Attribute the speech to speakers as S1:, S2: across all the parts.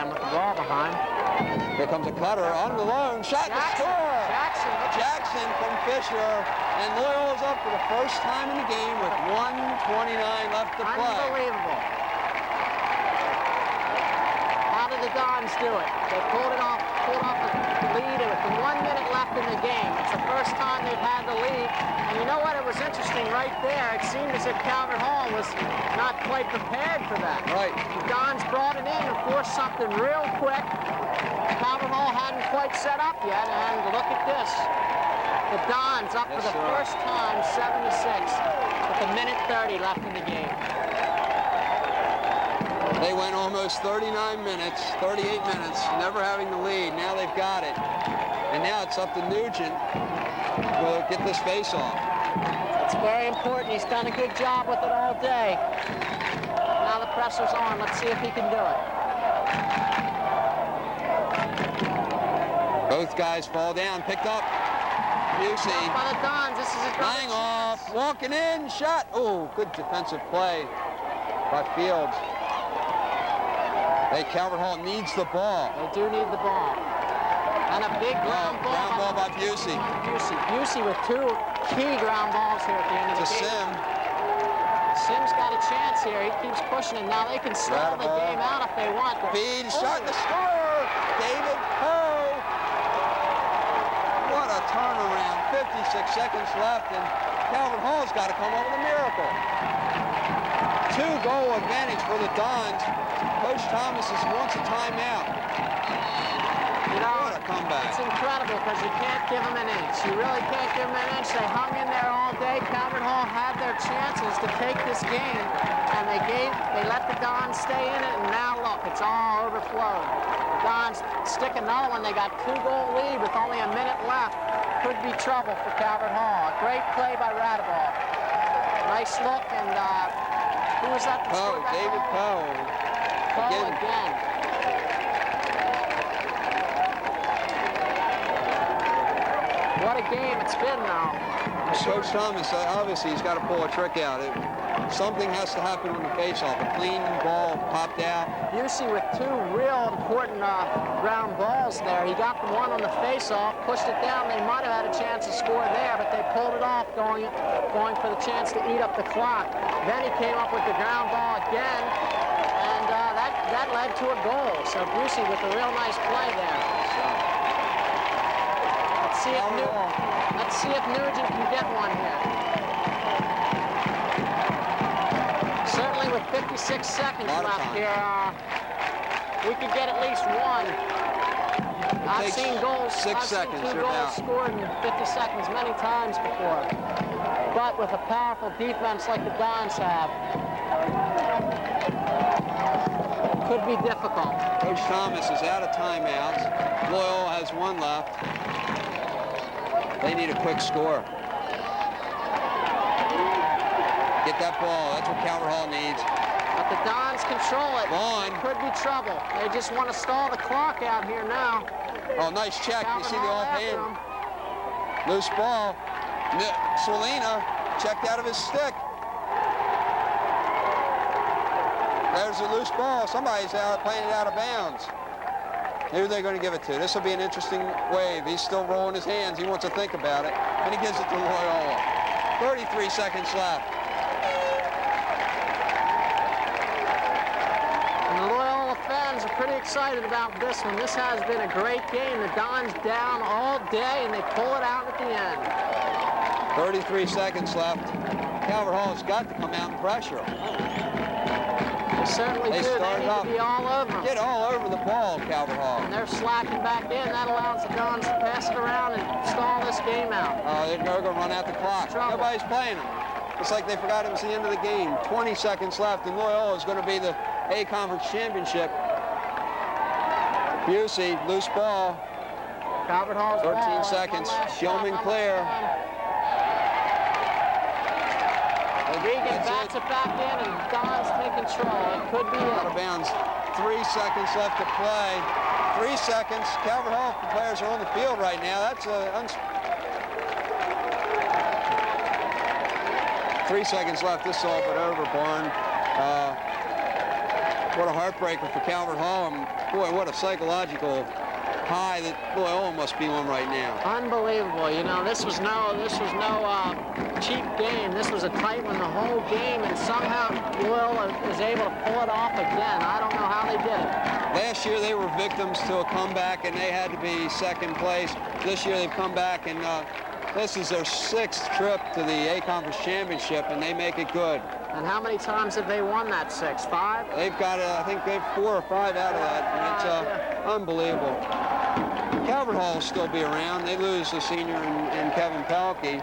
S1: again with the ball behind.
S2: Here comes a cutter on the lone shot to score. Jackson from Fisher, and Loyola's up for the first time in the game with 1:29 left to play.
S1: Unbelievable. How did the Dons do it? They pulled off the lead with 1 minute left in the game. It's the first time they've had the lead. And you know what? It was interesting right there. It seemed as if Calvert Hall was not quite prepared for that.
S2: Right.
S1: The Dons brought it in and forced something real quick. Calvert Hall hadn't quite set up yet, and look at this. The Dons up for the first time, 7-6, with 1:30 left in the game.
S2: They went almost 39 minutes, 38 minutes, never having the lead. Now they've got it. And now it's up to Nugent to get this face off.
S1: It's very important. He's done a good job with it all day. Now the pressure's on. Let's see if he can do it.
S2: Both guys fall down, picked up. Busey.
S1: By the Dons, this is a
S2: lying off, walking in, shot. Oh, good defensive play by Fields. Hey, Calvert Hall needs the ball.
S1: They do need the ball. And a big ground ball.
S2: Ground ball by Busey.
S1: Busey with 2 key ground balls here at the end of the game.
S2: It's a Sim.
S1: Sim's got a chance here. He keeps pushing it. Now they can slow the game out if they want.
S2: Feed, shot to score. David Poe. What a turnaround. 56 seconds left, and Calvert Hall's got to come up with a miracle. 2-goal advantage for the Dons. Coach Thomas wants a timeout.
S1: You know,
S2: what a comeback.
S1: It's incredible because you can't give them an inch. You really can't give them an inch. They hung in there all day. Calvert Hall had their chances to take this game, and they let the Dons stay in it, and now look, it's all overflowed. The Dons stick another one. They got 2-goal lead with only a minute left. Could be trouble for Calvert Hall. A great play by Radeball. Nice look, and who was that?
S2: Poe, David Poe.
S1: Poe again. What a game it's been now.
S2: Coach Thomas, obviously he's got to pull a trick out. Something has to happen on the face-off. A clean ball popped out.
S1: Busey with 2 real important ground balls there. He got the one on the face-off, pushed it down. They might have had a chance to score there, but they pulled it off, going for the chance to eat up the clock. Then he came up with the ground ball again, and that led to a goal. So Busey with a real nice play there. Let's see if Nugent can get one here. Certainly with 56 seconds left here, we could get at least one. I've seen goals,
S2: 6 seconds,
S1: 2 goals scored in 50 seconds many times before. But with a powerful defense like the Dons have, it could be difficult.
S2: Coach Thomas is out of timeouts. Loyola has 1 left. They need a quick score. Get that ball. That's what Calvert Hall needs.
S1: But the Dons control it.
S2: Vaughn.
S1: Could be trouble. They just want to stall the clock out here now.
S2: Oh, nice check.
S1: Calvert
S2: You see the
S1: Hall
S2: offhand. Loose ball. Swalina checked out of his stick. There's a loose ball. Somebody's playing it out of bounds. Who are they going to give it to? This will be an interesting wave. He's still rolling his hands. He wants to think about it. And he gives it to Loyola. 33 seconds left.
S1: And the Loyola fans are pretty excited about this one. This has been a great game. The Dons down all day, and they pull it out at the end.
S2: 33 seconds left. Calvert Hall's got to come out and pressure.
S1: They certainly do. They need to be all over them.
S2: Get all over the ball, Calvert Hall.
S1: And they're slacking back in. That allows the Dons to pass it around and stall this game out.
S2: Oh, they're going to run out the clock. Nobody's playing them. It's like they forgot it was the end of the game. 20 seconds left, and Loyola is going to be the A Conference Championship. Busey, loose ball.
S1: Calvert Hall's
S2: 13 seconds. Gilman clear.
S1: Regan bats it back in, and Dons take control. It could be
S2: out of bounds. 3 seconds left to play. 3 seconds. Calvert Hall players are on the field right now. That's 3 seconds left. This is all but over, Barn. What a heartbreaker for Calvert Hall, and boy, what a psychological high that Loyola must be on right now.
S1: Unbelievable. You know, this was no cheap game. This was a tight one the whole game, and somehow Loyola was able to pull it off again. I don't know how they did it.
S2: Last year they were victims to a comeback, and they had to be second place. This year they've come back, and this is their 6th trip to the A Conference Championship, and they make it good.
S1: And how many times have they won that 6? 5?
S2: They've got, I think they've 4 or 5 out of that, and it's unbelievable. Calvert Hall will still be around. They lose the senior and Kevin Pelkey.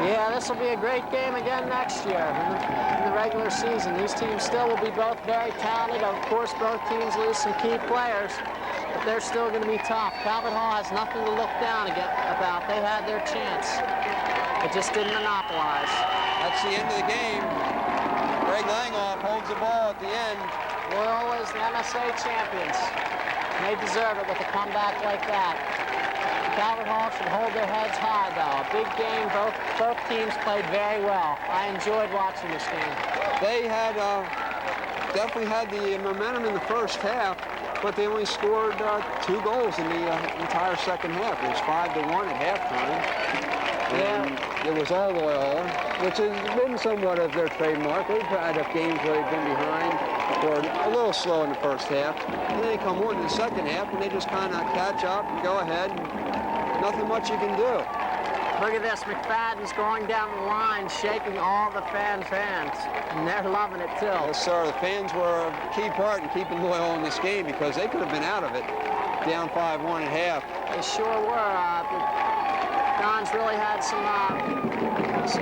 S1: Yeah, this will be a great game again next year in the regular season. These teams still will be both very talented. Of course, both teams lose some key players, but they're still going to be tough. Calvert Hall has nothing to look down about. They had their chance. It just didn't monopolize.
S2: That's the end of the game. Greg Langhoff holds the ball at the end.
S1: Loyola is the MSA champions. And they deserve it with a comeback like that. Calvert Hall should hold their heads high, though. A big game. Both teams played very well. I enjoyed watching this game.
S2: They had definitely had the momentum in the first half, but they only scored 2 goals in the entire second half. It was 5-1 at halftime. And it was all Loyola, which has been somewhat of their trademark. They've had games where they've been behind or a little slow in the first half. And then they come on in the second half, and they just kind of catch up and go ahead. And nothing much you can do.
S1: Look at this. McFadden's going down the line, shaking all the fans. And they're loving it, too.
S2: Yes, sir. The fans were a key part in keeping Loyola in this game because they could have been out of it, down 5-1 at half.
S1: They sure were. The Dons really had some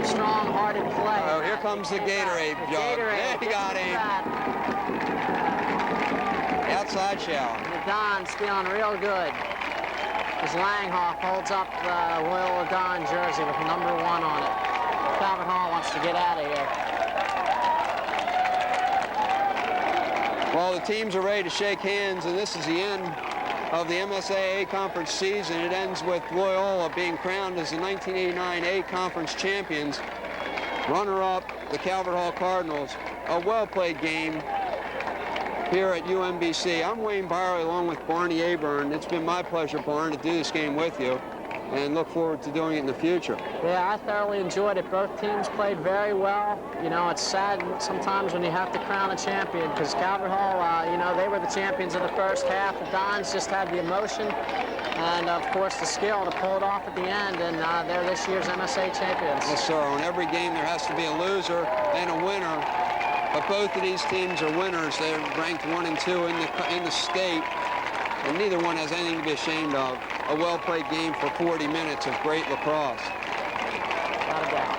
S1: strong-hearted play.
S2: Oh, here comes the Gatorade jug. Yeah, he got him. Outside shower.
S1: The Dons feeling real good as Langhoff holds up the Loyola Don jersey with number 1 on it. Calvert Hall wants to get out of here.
S2: Well, the teams are ready to shake hands, and this is the end of the MSA A Conference season. It ends with Loyola being crowned as the 1989 A Conference champions. Runner-up, the Calvert Hall Cardinals. A well-played game here at UMBC. I'm Wayne Byerly along with Barney Aburn. It's been my pleasure, Barn, to do this game with you and look forward to doing it in the future.
S1: Yeah, I thoroughly enjoyed it. Both teams played very well. You know, it's sad sometimes when you have to crown a champion because Calvert Hall, you know, they were the champions of the first half. The Dons just had the emotion and, of course, the skill to pull it off at the end, and they're this year's MSA champions.
S2: Yes, sir. On every game there has to be a loser and a winner. But both of these teams are winners. They're ranked 1 and 2 in the state, and neither one has anything to be ashamed of. A well-played game for 40 minutes of great lacrosse.
S1: Not a doubt.